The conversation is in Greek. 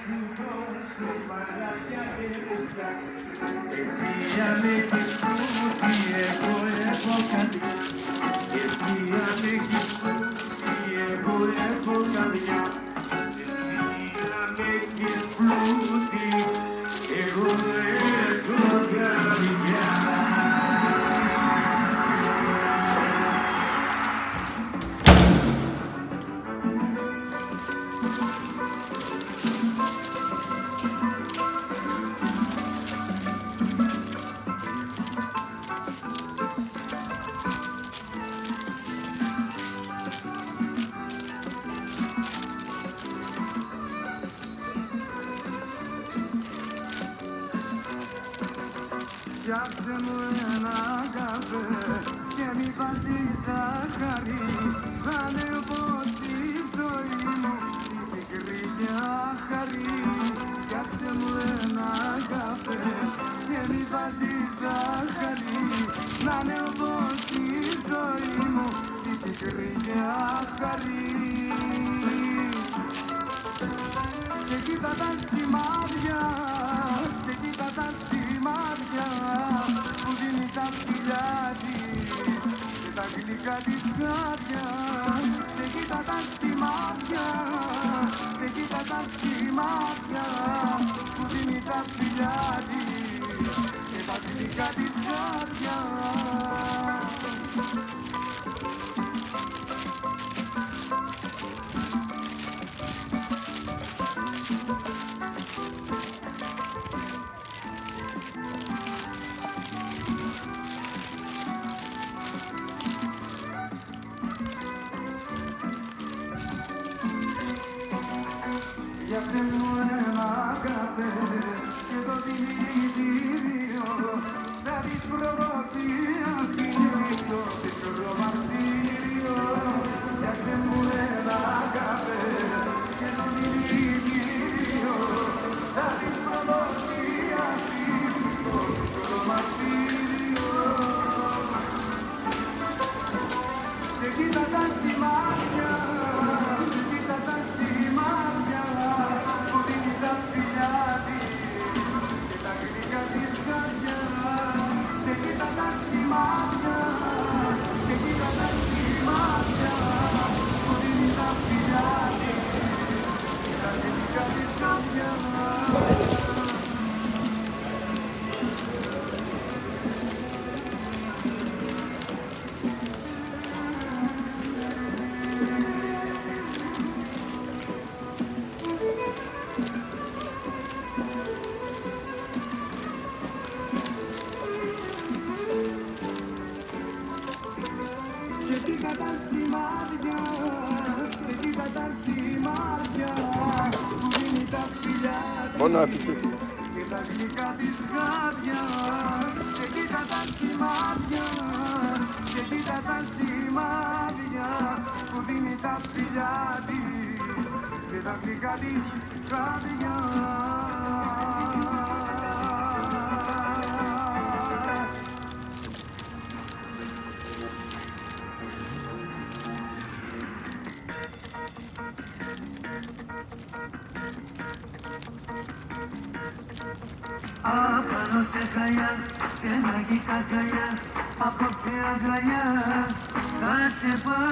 σου δώσω μαλάκια και ρούχα. Εσύ αν έχεις φρούτη, εγώ έχω καρδιά. Εσύ αν έχεις φρούτη, εγώ έχω καρδιά. Εσύ αν έχεις φρούτη, εγώ έχω καρδιά. Φτιάξε μου ένα καφέ και μη βάζεις ζάχαρη. Θα είναι όπως η ζωή μου, η πικρή μια χαρή. Φτιάξε μου ένα καφέ και μη βάζεις ζάχαρη. Θα είναι όπως η ζωή μου, η πικρή μια χαρή. Και κοίτα τα σημάδια, και κοίτα τα σημάδια που δίνει τα φιλιά της και τα γλυκά της χάδια. Και κοίτα τα σημάδια, και κοίτα τα σημάδια που δίνει τα φιλιά της και τα γλυκά της χάδια. Φτιάξε μου ένα καφέ και το δηλητήριο σαν της προδοσίας στο πικρό μαρτύριο. Φτιάξε μου ένα καφέ και το δηλητήριο σαν της προδοσίας στο πικρό μαρτύριο. Και κοίτα τα σημάδια, και κοίτα τα σημάδια που δίνει τα φιλιά της και τα γλυκά της χάδια. Και κοίτα τα σημάδια, και κοίτα τα σημάδια που δίνει τα φιλιά της και τα γλυκά της χάδια. Και κοίτα τα σημάδια, και κοίτα τα σημάδια που δίνει τα φιλιά της και τα γλυκά της χάδια. Και κοίτα τα σημάδια, και κοίτα τα σημάδια που δίνει τα φιλιά της και τα γλυκά της χάδια. Απάνω σε χαλιά, σε μαγικά αγκαλιά, απόψε αγκαλιά, θα σε πάω.